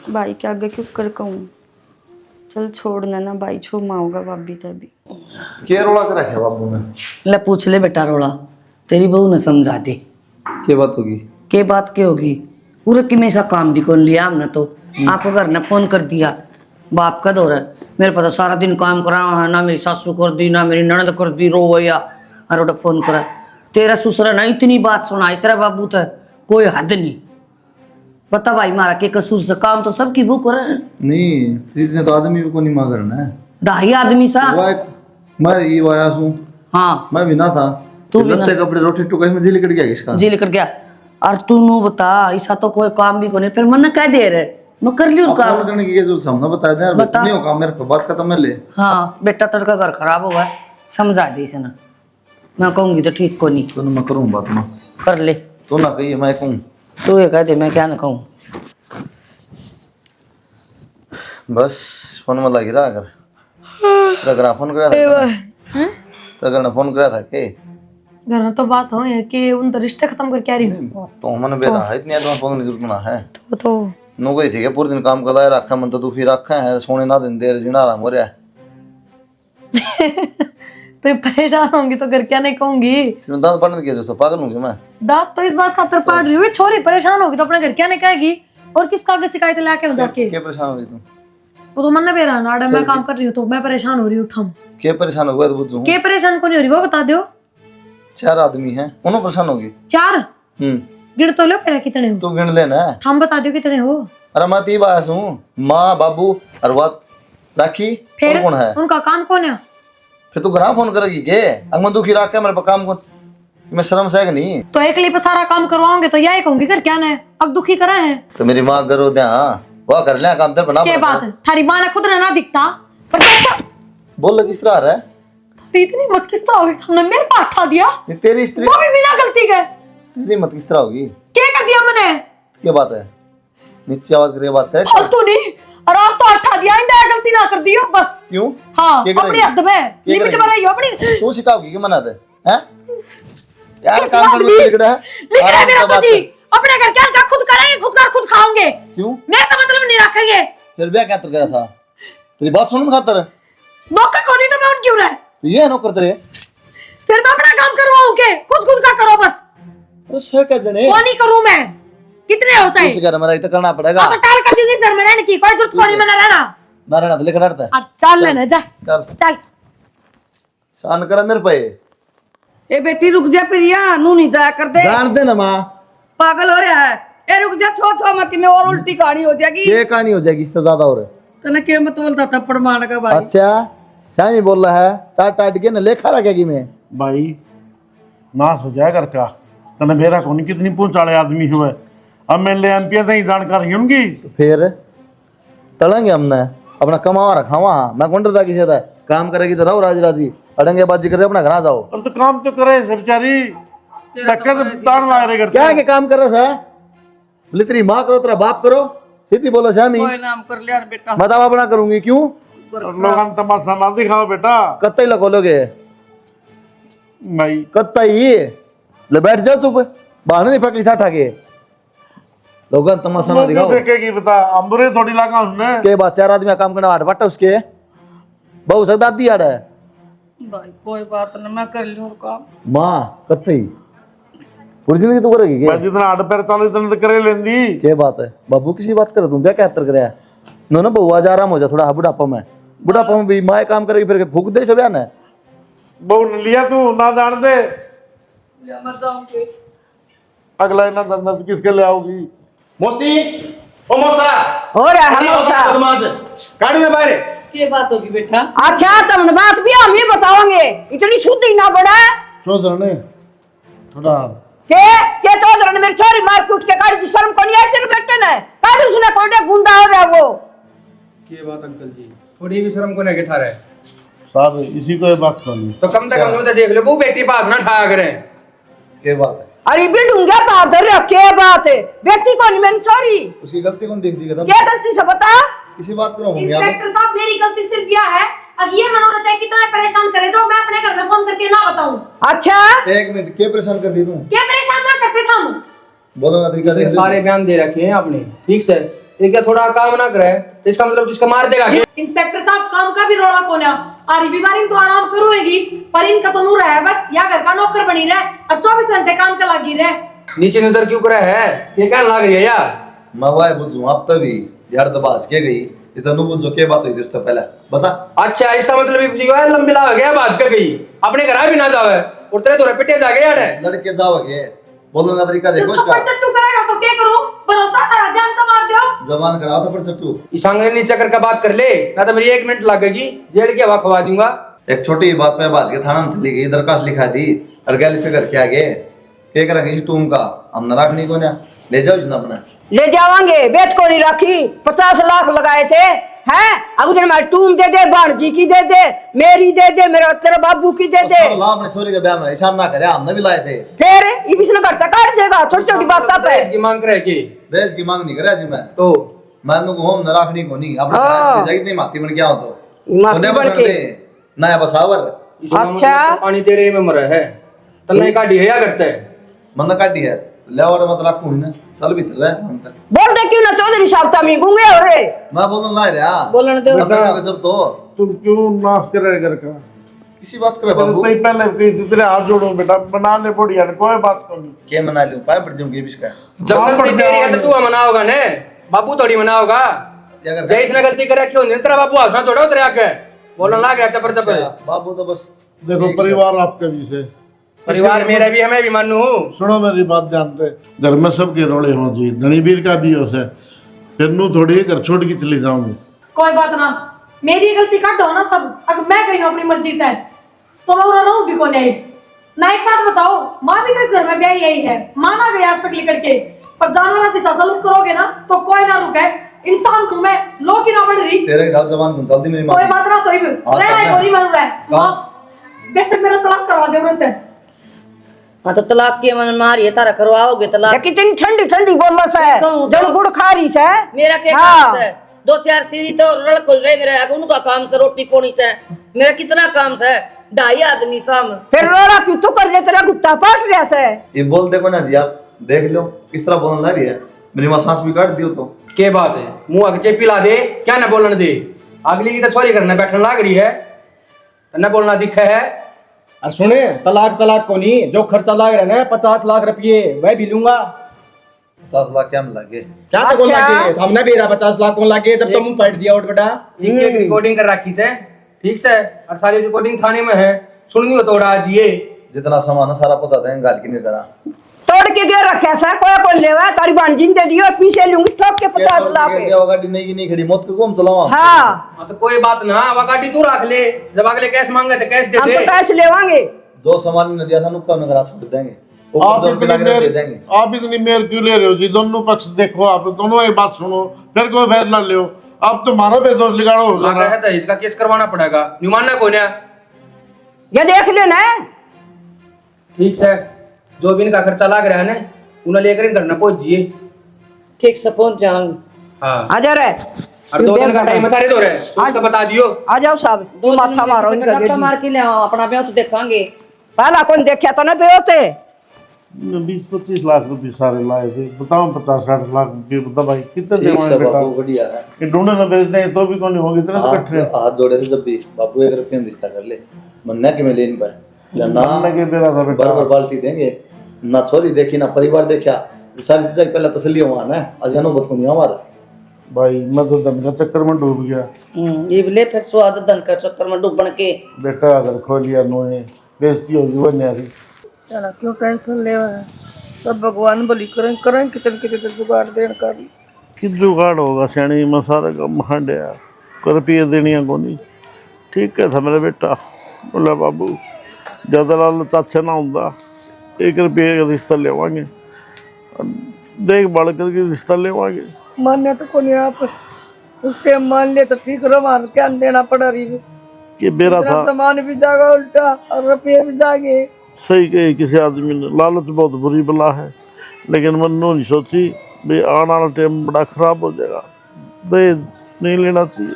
G: भाई के आगे क्यों कर कहूँ। चल छोड़ना ना भाई, छो माऊंगा भाभी तभी।
A: क्या रोला कर रखा बाबू ने?
B: ले पूछ ले बेटा रोला, तेरी बहू ने समझा दी।
A: क्या बात होगी?
B: के बात क्या होगी? पूरे की में ऐसा काम भी कौन लिया हमने तो। आपको घर ने फोन कर दिया, बाप का दौर है, मेरे पता सारा दिन काम करा है, ना मेरी सासू कर दी ना मेरी ननद कर दी, रो भैया और फोन करा। तेरा ससुरा ना इतनी बात सुना, तेरा बाबू तो कोई हद नहीं। बता भाई मारा के कसूर से, काम तो सबकी भूख करे
A: नहीं, इतने तो आदमी को नहीं मांग रहा है।
B: 2.5 आदमी सा।
A: मैं ये वाया हूँ।
B: हाँ
A: मैं भी ना था।
B: तू
A: तू
B: भी ना।
A: लत्ते कपड़े रोटी टुका में जी लिकट गया किसका?
B: जी लेकर गया। और तू नू बता, ऐसा तो कोई काम भी कोनी, फिर मन कह दे रहे मैं कर लियो काम।
A: फोन करने की क्या जरूरत है? हमने बता दे यार,
B: बता।
A: नहीं हो काम मेरे पे, बात खत्म है ले।
B: हाँ बेटा तड़का घर खराब हुआ है, समझा दी इसे ना। मैं कहूंगी तो ठीक को नहीं।
A: तो मैं करूँ बात ना,
B: कर ले
A: तो ना कहिए मैं कहूँ।
B: तू ये कह दे, मैं क्या ना कहूँ।
A: बस फोन में लगी रहा अगर तेरा फोन कराया था, तेरा घर फोन कराया था के?
C: घर में तो बात हो है कि उन तो रिश्ते खत्म करके आ रही हूँ।
A: तो मैंने बेरा है इतनी आदमी फोन की जरूरत ना है।
C: तो
A: नो गई थी क्या पूरे दिन काम कर रखा, मन तो दुखी रखा है, सोने ना दिन देर जीना आराम हो रहा है।
C: तो ये परेशान होंगी तो घर क्या नहीं कहूंगी।
A: क्यों दांत पढ़ने की जैसे पागल हूँ क्या मैं?
C: दांत तो इस बात खातर पड़ रही हूँ, छोरी परेशान होगी तो अपने घर क्या नहीं कहेगी। और किसका आगे शिकायत लाके हो जाके?
A: क्या परेशान हो गई तुम?
C: वो तो मन बेरा नाड़ा, मैं काम कर रही हूँ तो मैं परेशान हो रही हूँ। थम
A: क्या परेशान हो गया तो बुझू?
C: के परेशान को नहीं हो रही वो बता दो।
A: 4 आदमी हैं, उन्होंने परेशान होगी।
C: 4
A: हम्म,
C: गिन तो लो पहले कितने हो।
A: तू गिन लेना।
C: थम बता दो कितने हो।
A: अरे मैं तीन बास हूँ, माँ बाबू और बात राखी।
C: फिर
A: और कौन है?
C: उनका काम कौन है?
A: फिर तू घर फोन करेगी के? अगर मैं दुखी रख के मेरे पे काम कौन, मैं शर्म से है कि नहीं?
C: तो एक पे सारा काम करवाओगे तो यही कहूंगी घर क्या है, अब दुखी करा है।
A: तो मेरी माँ करो दे, हाँ वो कर ले काम तेरे बना।
C: क्या बात है, थारी माँ ने खुद ना दिखता पर क्या
A: बोल ले किस तरह आ रहा है?
C: थारी इतनी मत किस तरह होगी, तुमने मेरे पे हटा दिया
A: ये तेरी स्त्री,
C: वो भी बिना गलती के।
A: तेरी मत किस तरह होगी?
C: क्या कर दिया मैंने?
A: क्या बात है? नीचे आवाज करके बात है।
C: फालतू नहीं, और आज तो हटा दिया, इंदा गलती ना कर दियो बस।
A: क्यों?
C: हाँ
A: क्या करेगी?
C: अपनी हद में लिमिट
A: करेगी?
C: में रहियो अपनी।
A: तू सिखाओगी कि मना दे हैं? यार काम कर
C: लिख
A: लिख रहा है,
C: रहा है मेरा
A: से
C: तो
A: बात
C: जी,
A: कर।
C: अपने घर क्या खुद करेंगे, खुद कर खुद खाओगे।
A: क्यों?
C: मेरा तो मतलब नहीं रखेंगे।
A: फिर ब्याह क्या करा था? तेरी बात सुनने खातर?
C: नौकर को नहीं तो मैं उन क्यों रहे?
A: तो ये नौकर तेरे?
C: फिर मैं अपना काम करवाऊं के? खुद का करो बस।
A: अरे क्या जने?
C: वो नहीं करूं मैं, कितने हो चाहे।
A: इस घर में रहते करना पड़ेगा।
C: हाँ तो टाल कर दूंगी इस घर में रहने की, कोई जरूरत को नहीं मैंने रहना।
A: ना रहना तो लेकर रहता है।
C: चल लेना जा,
A: चल
C: चल।
A: शान करा मेरे पे।
B: ए बेटी रुक जा प्रिया, नू नहीं जाया कर दे,
A: जान दे ना माँ,
B: पागल हो रहा है। ए रुक जा, छो मत में और उल्टी कहानी हो जाएगी।
A: ये कहानी हो जाएगी इससे ज्यादा। और
B: तने के मत बोलता थप्पड़ मार का भाई।
A: अच्छा शामी बोल रहा है, टाट टाट के ना लेखा रखेगी मैं।
F: भाई नाश हो जाए कर का तने मेरा कौन कितनी पूंचाले आदमी हुए। अब मैं ले एमपी से जानकारी होंगी।
A: फिर तड़ेंगे हमने अपना कमावा रखा वहाँ, मैं कौन डरता किसी से? काम करेगी तो रहो राजी राजी, अड़ेंगे बाजी करे अपना घर जाओ।
F: और तो काम तो करे से बेचारी तक्के से ताड़ ला रहे करते
A: क्या है कि काम कर रहा है? बोले तेरी माँ करो तेरा बाप करो, सीधी बोलो शामी।
B: कोई नाम कर लिया बेटा।
A: मैं दावा बना करूंगी। क्यों?
F: लोगन तमाशा ना दिखाओ बेटा।
A: कत्ता ही लगोलोगे?
F: भाई
A: कत्ता ही ले बैठ जाओ चुप, बहाने नहीं पकड़ी ठा के। लोगन तमाशा ना दिखाओ।
F: देखेगी बता अंबरे थोड़ी लगा उसने
A: के बाद 4 आदमी काम करना आठ बट्टा उसके बहु सकता दी आड़ है।
B: भाई कोई बात नहीं, मैं कर लूं काम।
A: माँ कत्ता ही पूरी जिंदगी तू करेगी
F: मैं
A: के?
F: जितना आड़ पैर चालू इतना तो करे लेंदी।
A: क्या बात है बाबू, किसी बात कर, तू क्या कहतर करे? नो ना बहुआ जा आराम हो जा थोड़ा बुढ़ापा में भी माए काम करेगी फिर फूक दे सब ना
F: बहू ने लिया तू ना जान दे अगला इना धंधा तो किसके ले आओगी?
H: मौसी ओ मौसा
D: हो रहा है हमेशा।
H: बदमाश गाड़ी में बाहर
B: ये बात होगी बेटा।
D: अच्छा तुम बात भी हम ही बताओगे, इतनी शुद्धि ना बढ़ा
F: चौधरी ने थोड़ा
D: के तो जरा मेरी छोरी मार कूट के काटी, शर्म को नहीं आई तेरे बेटे ने? काटी उसने कोटे गुंडा हो रहा वो।
I: के बात अंकल जी, थोड़ी भी शर्म को नहीं था रहे
F: साहब इसी को ये बात करनी
I: तो कम से कम तो देख लो वो बेटी बात ना ठाया करे।
A: क्या बात है?
D: अरे भी ढूंढा बात है, क्या बात है? व्यक्ति को नहीं मैंने छोरी
A: उसकी गलती कौन देख दी कदम?
D: क्या गलती से बता?
A: किसी बात करो
C: इंस्पेक्टर साहब मेरी गलती सिर्फ यह है, अब ये मनोरंजन चाहे कितना परेशान करे तो मैं अपने घर में फोन करके ना बताऊं।
D: अच्छा
A: एक मिनट क्या परेशान कर दी तू?
C: क्या परेशान ना करते थे हम?
A: बोलो ना तरीका देख
I: सारे बयान दे रखे हैं आपने, ठीक से ये क्या थोड़ा काम ना करे तो इसका मतलब इसका मार देगा क्या?
C: इंस्पेक्टर साहब काम का भी रोला कौन है? आरी बीमारी तो आराम करूंगी पर इनका तो नूर है बस, या घर का नौकर बनी रहे और 24 घंटे काम के लगी रहे।
I: नीचे नजर क्यों करे है? ये क्या लग रही है यार?
A: मैं वाय बुझूं आप तभी यार दबाज के गई इस नु बुझो के बात हुई दोस्तों पहले बता।
I: अच्छा इसका मतलब ये लंबी ला गया बात का गई अपने घर भी ना जावे और तेरे तो पिटे जा गए यार।
A: लड़के जाओगे बोलने का तरीका देखो
C: जब
A: इसका।
C: थप्पड़ चट्टू करेगा तो क्या करूं? भरोसा था जान तो मार दो।
A: जबान कराओ था पर चट्टू
I: इस आंगन नीचे करके बात कर ले ना तो मेरी 1 मिनट लगेगी, जेल की हवा खवा दूंगा।
A: एक छोटी बात पे बाज के थाना में चली गई, दरखास्त लिखा दी और गैली से घर के आगे क्या करेंगे टूम का हम न रखनी को ना ले जाओ इसने अपने
D: ले जावांगे, बेच को नहीं रखी, 50 लाख लगाए थे हैं। अब उधर मैं टूम दे दे, भाणजी की दे दे, मेरी दे दे, मेरे तेरे बाबू की दे दे।
A: ला अपने छोरी के ब्याह में ईशान ना करे, हमने भी लाए थे।
D: फिर ये भी इसने करता काट देगा छोटी छोटी बात पे।
I: दहेज की मांग करे की
A: दहेज की मांग नहीं करे जी मैं
I: तो
A: मैंने को हम न रखनी को नहीं अपने
D: हाँ।
A: जाई नहीं माती बन क्या हो तो
D: माती
A: सुने
D: बन
A: बसन
D: के।
A: दे, नया बसावर
D: अच्छा।
I: पानी तेरे में मरा है तन्ने काटी है या करते है
A: मन काटी है ले और मत रखू ने चल भीतर रह हम तक
D: बोल दे क्यों ना चौधरी साहब तमी गूंगे हो रे।
A: मैं बोलूं ला रे हां
B: बोलने दो।
A: जब तो
F: तुम क्यों नाश करे घर का?
A: किसी बात करे बाबू
F: तो पहले कही तेरे हाथ जोड़ो बेटा, बना ले बढ़िया कोई बात को नहीं।
A: के मना लूं पाए पड़ जाऊंगी इसका
I: जब गलती तेरी है तो तू मना होगा ने बाबू थोड़ी मना होगा।
A: अगर
I: जय इसने गलती करे क्यों नहीं तेरा बाबू हाथ थोड़ा तेरे आगे बोलने लग गया चपर चपर।
A: बाबू तो बस
F: देखो परिवार आपका भी से
I: परिवार मेरा भी है, मैं भी मानू हूँ।
F: सुनो मेरी बात जानते घर में सबके रोले हो जी, धनीवीर का भी हो से फिर नू थोड़ी घर छोड़ के चली जाऊंगी।
C: कोई बात ना, मेरी गलती काट दो ना सब। अगर मैं गई हूँ अपनी मर्जी से तो मैं उड़ा भी को नहीं ना। एक बात बताओ, माँ भी तो इस घर में ब्याह यही है, माना गया आज तक लेकर के, पर जानवर जैसा सलूक करोगे ना तो कोई ना रुके। इंसान हूँ मैं, लोग की ना बढ़ रही।
A: तेरे गाल जबान घुन चलती मेरी मां
C: कोई बात ना तो ही रहना कोई मानू रहा है मां बेशक मेरा तलाक करवा दे उन्होंने।
B: हाँ तो तलाक की मन मारिए तारा करवाओगे तलाक।
D: कितनी ठंडी ठंडी बोलस है,
B: कहूं तो।
D: जड़ गुड़ खा रही से।
B: मेरा क्या
D: हाँ।
B: काम है? 2-4 सीढ़ी तो रड़ खुल रहे मेरे आगे, उनका काम से रोटी पोनी से मेरा कितना काम है? 2.5 आदमी सामने
D: फिर रोड़ा क्यों तू कर ले, तेरा गुत्ता पाट रहा से।
A: ये बोल देखो ना जी आप देख लो किस तरह बोलने लग रही है। मेरी मां सांस भी काट दियो तो
I: के बात है मुंह आगे चेपी ला दे क्या ना बोलने दे। अगली की तो छोरी करने बैठने लग रही है न बोलना दिखा है।
H: और सुने तलाक तलाक को नहीं, जो खर्चा लग रहा है ना 50 लाख रुपये वह भी लूंगा।
A: 50 लाख क्या में लगे?
H: क्या तो
D: अच्छा।
H: लगे हमने भी 50 लाख को लगे जब तो मुंह पलट दिया उठ बेटा।
I: एक रिकॉर्डिंग कर रखी से ठीक से और सारी रिकॉर्डिंग थाने में है, सुननी हो तो आज ये
A: जितना सामान है सारा पहुंचा देंगे गाल की नहीं करा
D: तोड़ के गे रखे से, कोई लेवा तारी भांजी दे दियो, पीछे लूंगी ठोक के 50 लाख।
A: गाड़ी नहीं की नहीं खड़ी मौत को कौन चलावा।
D: हाँ
I: हाँ तो कोई बात ना, वो गाड़ी तू रख ले, जब अगले कैश मांगे तो कैश दे
D: हम
I: दे।
D: तो कैसे लेवांगे?
A: जो सामान ने दिया था नुक्का में करा छोड़ देंगे ऊपर
F: आप
A: 2 रुपए लग रहे दे देंगे।
F: आप इतनी मेयर क्यों ले रहे हो जी? दोनों पक्ष देखो, आप दोनों एक बात सुनो फिर कोई फैसला लो। आप तुम्हारा बेदोष लिगाड़ो हो
I: लगा है तो इसका केस करवाना पड़ेगा, नहीं मानना कोई ना।
D: ये देख लेना
I: ठीक है जो भी इनका खर्चा लग रहा है ना उन्हें लेकर इन करना पहुंच जिए।
B: ठीक से पहुंच जाऊंगी।
I: हाँ
D: आजा रे
I: और 2 दिन का टाइम बता रहे तो रहे उसका बता दियो।
D: आ जाओ साहब, तू माथा मारो इनका
B: धक्का मार के ले आओ, अपना ब्याह तो देखांगे।
D: पहला कौन देखा था ना बेहोते
F: 20-25 लाख रुपए सारे लाए थे, बताओ 50-60 लाख रुपए बता भाई कितने
A: ठीक
F: देवाएं
A: से
F: बेटा?
A: बाबू बढ़िया है।
F: कि ढूंढे ना बेच दें तो भी कौन होगी इतने तो इकट्ठे
A: हाथ जोड़े थे जब भी बाबू 1 रुपये में रिश्ता कर ले मन्ना कि मैं ले नहीं पाए या ना
F: मानने के बेरा था बेटा।
A: बराबर बाल्टी देंगे ना छोरी देखी ना परिवार देखा सारी चीजें पहले तसली हुआ ना आज नौबत को नहीं हमारा
F: भाई मैं तो धन का चक्कर में डूब गया।
B: इबले फिर स्वाद धन का चक्कर में डूबन के।
F: बेटा अगर खो लिया नोए बेइज्जती होगी वो न्यारी।
G: चला क्यों टेंशन ले है, सब भगवान भली करें करें कितने जुगाड़ देन कर।
F: कि जुगाड़ होगा सियाणी में सारा काम हांडया कर रुपये देनिया को नहीं। ठीक है था मेरा बेटा, बोला बाबू ज़्यादा लालच अच्छा ना होता, 1 रुपये का रिश्ता लेवांगे, देख भाल करके रिश्ता लेवांगे।
G: मान्य तो कोनी आप उस टाइम मान ले तो ठीक रहा, मान क्या देना पड़ा रही
F: कि बेरा था
G: सामान भी जाएगा उल्टा और रुपये भी जाएंगे।
F: सही कही किसी आदमी ने, लालच बहुत बुरी बला है, लेकिन मन ने नहीं सोची भाई आने वाला टाइम बड़ा खराब हो जाएगा, दहेज नहीं लेना चाहिए।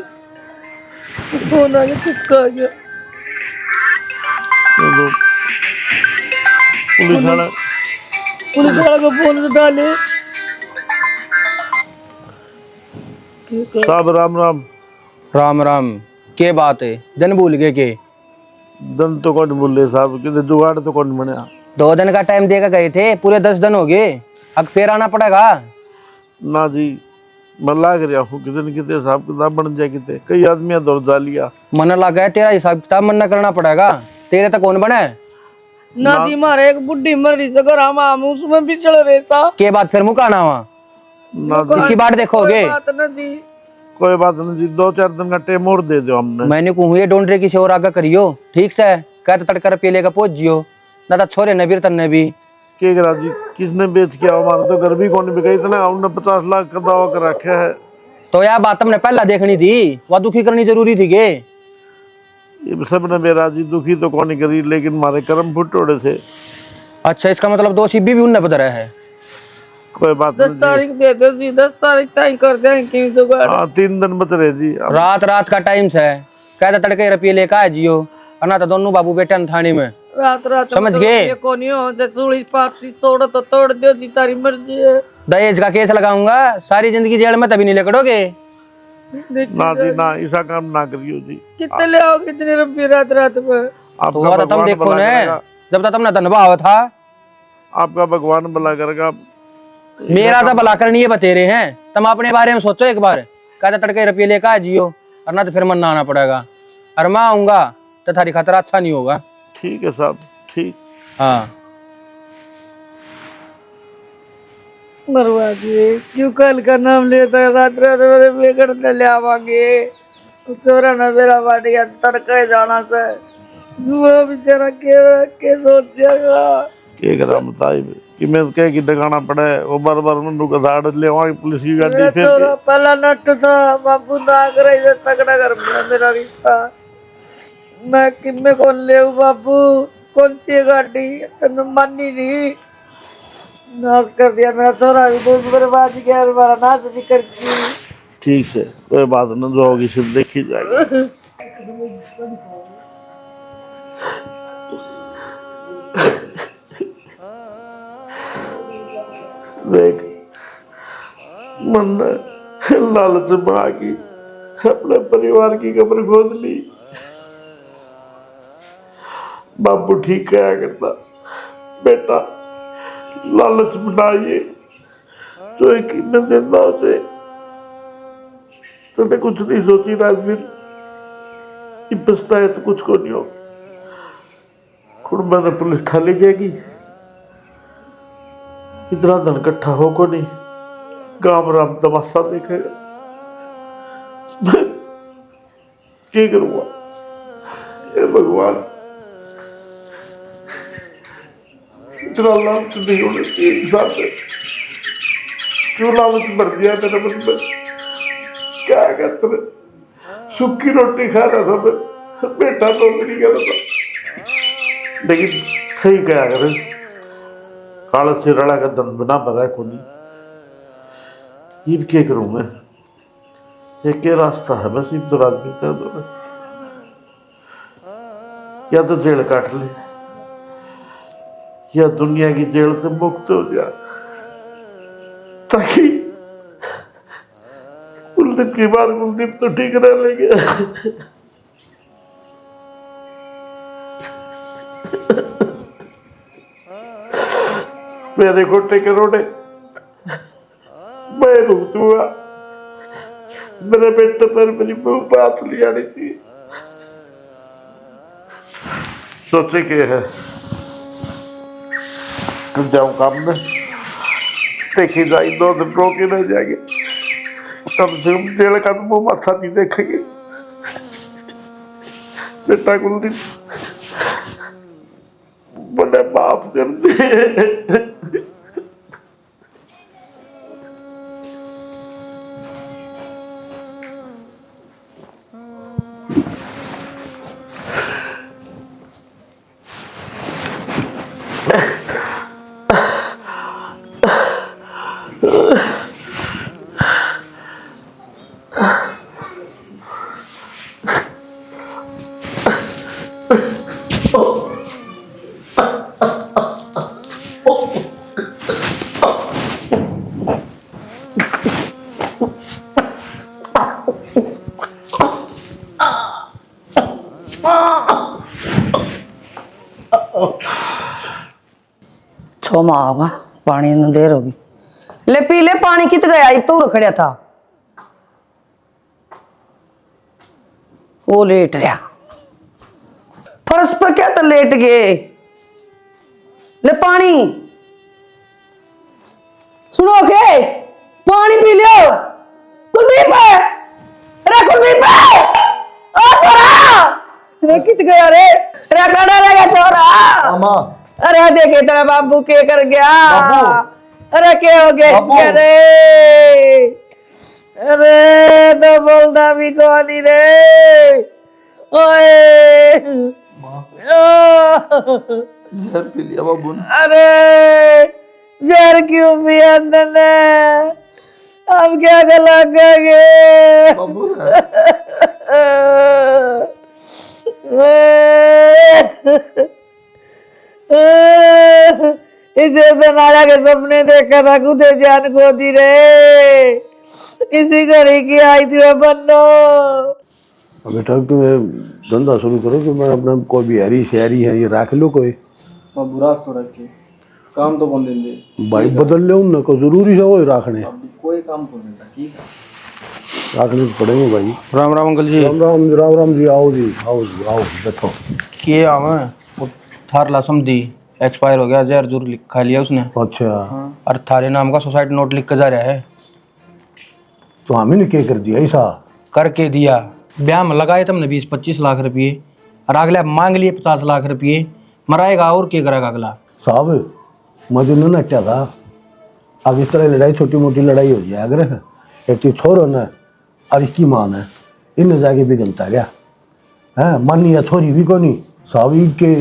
G: फोन आ गया, किसका आ गया?
F: तो
G: पुलिस वाला को फोन डाले।
F: साहब राम राम।
I: राम राम, के बात है? दिन भूल गए के?
F: दिन तो कौन बोले साहब, कि जुगाड़ तो कौन बना।
I: 2 दिन का टाइम देकर गए थे, पूरे 10 दिन हो गए, अब फिर आना पड़ेगा।
F: ना जी मैं लाग रहा हूँ कितने कितने साहब किताब बन जाए, कितने कई आदमी दौड़ जा लिया।
I: मन लगा है, तेरा हिसाब किताब मन न करना पड़ेगा, तेरे तक कौन बने?
G: ना जी मारे एक बुढ़ी मर रही सगर हम उसमें भी चढ़ रहे था।
I: के बाद फिर मुकाना वहाँ
F: ना जी
I: इसकी बात देखोगे?
F: कोई बात नहीं जी, 2-4 दिन का टाइम और दे दो हमने।
I: मैंने कहूँ ये डोंडरे किसी और आगे करियो, ठीक से कहते तड़कर रुपये लेकर पहुंच जियो, ना तो छोरे ने भी तन्ने भी।
F: के करा जी, किसने बेच किया? हमारे तो घर भी कौन बिका, इतना उन्होंने 50 लाख का दावा कर रखा है।
I: तो यार बात हमने पहला देखनी थी, वह दुखी करनी जरूरी थी के?
F: सब ने मेरा जी दुखी तो कौन नहीं करी, लेकिन हमारे कर्म फुटोड़े थे।
I: अच्छा, इसका मतलब 2 सिब्बी भी उनने बता रहा है।
F: कोई बात
G: 10 तारीख दे दो जी, 10 तारीख तक कर देंगे जुगाड़।
F: हाँ 3 दिन बच रहे जी।
I: रात का टाइम से कहते तड़के रुपये लेकर आ जियो, और ना तो दोनों बाबू बेटे थाने में।
G: रात
I: समझ गए?
G: कोनी हो जसूड़ी पार्टी तोड़ तो तोड़ दो जी, तारी मर्जी है।
I: दहेज का केस लगाऊंगा, सारी जिंदगी जेल में तभी नहीं लकड़ोगे।
F: ना जी ना, ऐसा काम ना करियो जी।
G: कितने ले आओ, कितने रुपये रात में?
I: तो वो तो तुम देखो ने, जब तक तुमने धनबा हुआ था।
F: आपका भगवान भला करेगा।
I: मेरा तो भला करनी है बतेरे हैं, तुम अपने बारे में सोचो एक बार। कहते तड़के रुपये लेकर आ जियो, और ना तो फिर मन आना पड़ेगा, और मैं आऊंगा तो थारी खतरा अच्छा नहीं होगा।
F: ठीक है साहब, ठीक।
I: हाँ
G: मरवा दिए क्यों? कल का नाम लेता है, रात मेरे बेगड़ ले आवांगे। चोरा न मेरा बाटिया तड़के जाना से, वो बेचारा के सोच जाएगा।
F: एक राम ताई कि मैं कह की डगाना पड़े, वो बार मनु का दाड़ ले वहां पुलिस की गाड़ी फिर
G: चोरा पहला नट था बापू, ना करे तगड़ा कर मेरा रिश्ता। मैं किन्ने कौन ले बापू, कौन सी गाड़ी? तेन मानी नहीं, नाश कर दिया मेरा छोरा भी, तो बर्बाद गया, हमारा नाश भी कर दी।
F: ठीक है, कोई बात न, जो होगी सिर्फ देखी जाएगी। देख मन ने लालच बना की अपने परिवार की कब्र खोद ली। बापू ठीक कहा करता, बेटा लालच बनाइए तो एक कीमत देता उसे, तुमने कुछ नहीं सोची राजवीर, बचता है तो कुछ को नहीं हो। कुड़बा ने पुलिस ठा ली जाएगी, इतना धन इकट्ठा हो को नहीं, गांव राम तमाशा देखेगा। मैं क्या करूंगा? हे भगवान, इतना लालच नहीं होना चाहिए इंसान से, क्यों लालच भर दिया मेरे मन में? क्या कहते हैं, सूखी रोटी खा रहा था मैं, बेटा नौकरी कर रहा था, लेकिन सही कहा करे, कालच से रड़ा का दंड बना भरा है कोनी। ये क्या करूं मैं? एक के रास्ता है बस, इन तो आदमी तेरे दो, या तो जेल काट ले, या दुनिया की जेल से मुक्त हो जा, ताकि कुलदीप की बार कुलदीप तो ठीक रह लेंगे। मेरे गोटे के रोटे मैं भुगतूंगा, मेरे बेटे पर मेरी बहू बात लिया नहीं थी। सोचे के है फिर जाऊं काम में, देखी जाए 2 दिन रोके रह जाएंगे, कम से कम 1.5 का मुंह माथा नहीं देखेंगे। बेटा कुलदीप बड़े माफ कर दे।
B: छोमा होगा पानी न देर होगी। ले पी ले पानी, कित गया तो रखड़िया था वो लेट रहा फर्श पर, क्या तो लेट गए। ले पानी सुनो के पानी पी लियो। कुलदीप अरे कुलदीप ओ छोरा रे कित गया रे कड़ा रहेगा छोरा।
A: मामा
B: अरे देखे तेरा बाबू के कर गया। अरे क्या हो गया इसके रे। अरे तो बोलता भी कौन ही रे। ओए
A: जहर पी लिया बाबू ने।
B: अरे जहर क्यों पिया अंदर ने, अब क्या गला गए
A: बाबू
B: इसे तो नारा के सपने देखा था, खुदे जान खो दी रे। इसी घड़ी की आई थी मैं बन्नो।
E: बेटा तुम्हें धंधा शुरू करो कि मैं अपना कोई भी हरी शहरी है ये रख लो कोई।
H: बाबू राख तो रखे, काम तो कौन देंगे
E: भाई बदल ले उन को जरूरी है वो रखने,
H: कोई काम कौन देता। ठीक है
E: रखने तो पड़ेंगे भाई।
I: राम राम अंकल जी।
E: राम राम राम राम जी। आओ जी आओ जी आओ बैठो।
I: किए आवे वो थार लासम दी एक्सपायर हो गया, जहर जरूर खा लिया उसने।
E: अच्छा
I: और थारे नाम का सोसाइटी नोट लिख के जा रहा है।
E: तो हमें ने क्या कर दिया ऐसा
I: करके दिया, ब्याह में लगाए तुमने 20-25 लाख रुपये और अगले मांग लिए 50 लाख रुपये। मराएगा और क्या करेगा अगला।
E: साहब मुझे न नटा था। अब इस तरह लड़ाई छोटी मोटी लड़ाई हो जाए अगर एक तो छोरो न और इसकी मां है, इन जाके भी गनता रहा है। मानी या छोरी भी को नहीं साहब, इनके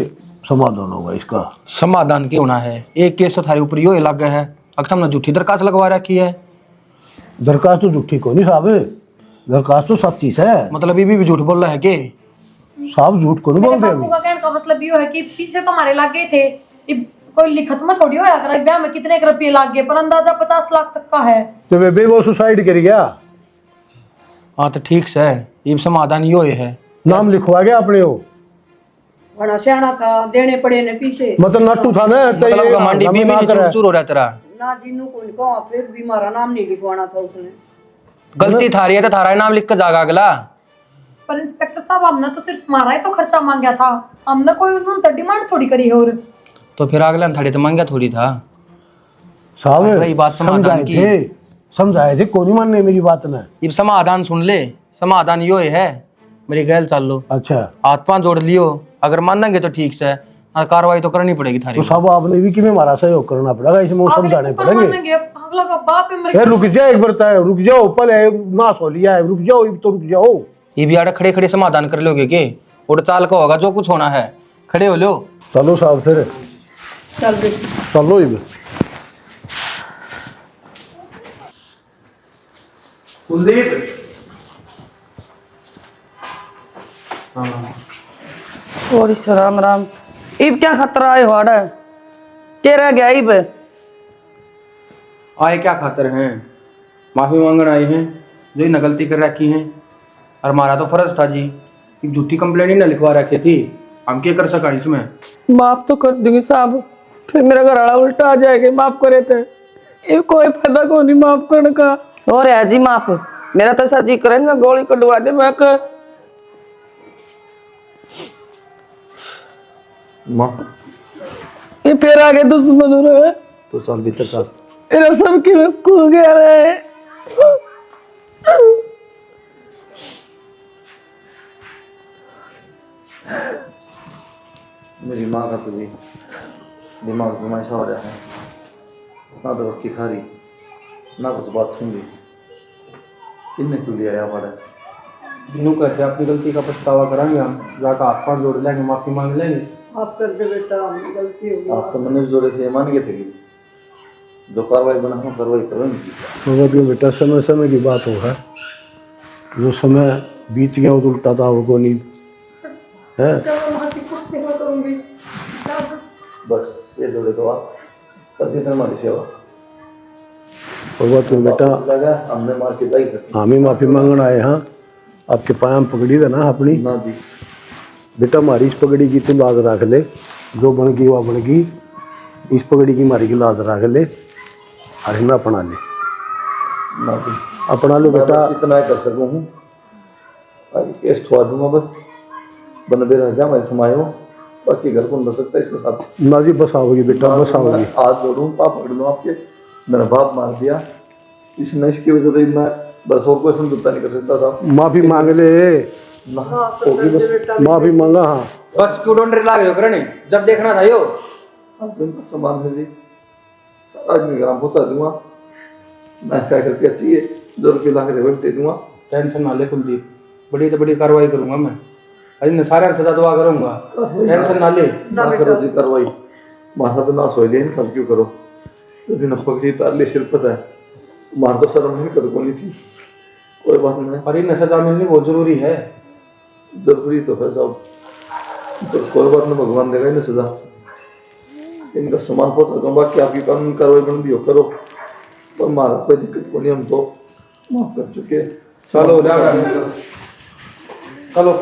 E: समाधान होगा इसका।
I: समाधान क्यों होना है, एक केस तो थारे ऊपर यो लग गया है। अगर हमने झूठी दरखास्त लगवा रखी है।
E: दरखास्त तो झूठी को नहीं साहब, दरखास्त तो सच्ची है।
I: मतलब ये भी झूठ बोल रहा है कि
E: साहब झूठ को नहीं
C: मेरे
E: बोलते
C: बापू
E: अभी।
C: का कहने का मतलब ये है कि पीछे तो हमारे लाग गए थे, कोई लिखत में थोड़ी होया कर ब्याह में कितने रुपये लाग गए, पर अंदाजा 50 लाख तक का है।
E: तो बेबे वो सुसाइड कर गया।
I: हाँ तो ठीक से ये समाधान यो है।
E: नाम लिखवा गया अपने वो,
D: बड़ा सियाना था, देने पड़े ने पीछे।
E: मतलब नट्टू था ना
I: मतलब घमंडी भी चूर चूर हो रहा तेरा।
D: ना जिन्नू को कहा, फिर भी हमारा नाम नहीं लिखवाना था उसने।
I: गलती थारी है तो थारा नाम लिख कर जागा अगला।
C: पर इंस्पेक्टर साहब हमने तो सिर्फ हमारा ही तो खर्चा मांगा था, हमने कोई उन्होंने डिमांड थोड़ी करी है। और
I: तो फिर अगला थाड़ी तो मांगा थोड़ी था।
E: साहब
I: रही बात समाधान की।
E: समझाए थे कौन ही मानने मेरी बात में।
I: ये समाधान सुन ले, समाधान यो है मेरी गैल चल लो।
E: अच्छा
I: हाथ पांव जोड़ लियो, अगर मानेंगे तो ठीक से, कार्रवाई तो करनी पड़ेगी थारी।
E: तो साहब आपने भी कि में हमारा सहयोग करना पड़ेगा, इसमें वो समझाने पड़ेंगे।
C: अगला का बाप है मेरे।
E: रुक जाए एक बार, रुक जाओ पहले नाश हो लिया है, रुक जाओ तो रुक जाओ।
I: ये भी आड़े खड़े खड़े समाधान कर लोगे के उड़ चाल का होगा जो कुछ होना है, खड़े हो लो।
E: चलो साहब फिर चलो इब।
H: कुलदीप
B: और इस राम राम। इब क्या खतरा है वाड़ा तेरा गया इब।
I: आए क्या खातर हैं, माफी मांगने आए हैं जो ही न गलती कर रखी हैं। और हमारा तो फर्ज था जी, एक झूठी कंप्लेंट ही न लिखवा रखी थी, हम क्या कर सका इसमें।
B: माफ तो कर दूंगी साहब, फिर मेरा घर वाला उल्टा आ जाएगा। माफ करे थे, ये कोई फायदा को नहीं माफ करने का। और है जी माफ, मेरा तो ऐसा जी करे ना गोली कटवा दे मैं कर।
A: माँ
B: ये फिर आगे दुश्मन हो रहा है।
A: तो चल भीतर चल।
B: मेरा सब की मैं खो गया है।
A: मेरी माँ का तुझे दिमाग जमाइशा हो रहा है, ना तो वक्त की खा रही ना कुछ बात सुन रही। इनने क्यों लिया यहाँ पर?
I: बिनू कहते अपनी गलती का पछतावा करेंगे, हम जाकर हाथ पांव जोड़ लेंगे, माफी मांग लेंगे।
D: आप कर दे बेटा, हमने गलती हो गई।
A: आप तो मैंने जोड़े थे, मान गए थे कि जो कार्रवाई बना हम कार्रवाई करेंगे।
E: मगर जो बेटा समय समय की बात हो है, जो समय बीत गया वो तो उल्टा था, वो नहीं है।
A: बस ये जोड़े तो आप कर दी हमारी सेवा।
E: और तो बेटा
A: लगा हमने मार के दाई करती
E: हम ही माफी मांगने आए। हाँ, आपके पाया में पकड़ी था ना अपनी
A: ना जी।
E: बेटा, हमारी इस पगड़ी की तू लाज रख ले, जो बन गई वह बन गई। इस पगड़ी की मारी की लाज रख ले और हमें अपना ले,
A: ना जी
E: अपना लो
A: मैं
E: बेटा।
A: बस इतना ही कर सकूँ हूँ, केस ठुआ दूंगा बस। बनबे रह जा मैं थमायो, बाकी घर कौन बस सकता है इसके साथ।
E: ना जी बस आओगी बेटा, बस आओगी।
A: हाथ जोड़ूं, पाप पकड़ लूँ आपके। मेरा बाप मार दिया इसने, इसकी वजह से मैं बस और कोई समझौता नहीं कर सकता था।
E: माफी मांग ले,
A: ना होगी बस।
E: माफी मांगा। हाँ
I: बस क्यों डोंडर लाग रहे हो करने, जब देखना था यो।
A: सामान है जी, आज मैं ग्राम पहुंचा दूंगा। मैं क्या करके चाहिए 2 रुपये ला कर दे दूंगा।
I: टेंशन ना ले कुलदीप, बड़ी से बड़ी कार्रवाई करूंगा मैं, अरे सारा सजा दुआ करूंगा, टेंशन ना ले।
A: ना करो जी कार्रवाई, माथा तो ना सोए लेन कब क्यों करो। तो बिना पकड़ी तार ले सिर पता है, मार तो शर्म नहीं कर कोनी थी। कोई बात नहीं,
I: और इन सजा मिलनी बहुत जरूरी है।
A: जरूरी तो है साहब, तो कोई बात नहीं, भगवान देगा इन्हें सजा। इनका सामान पहुंचा दूँ, बाकी आपकी कानून कार्रवाई बन दी हो करो, पर मारा कोई दिक्कत को नहीं, हम तो माफ कर चुके।
I: चलो चलो।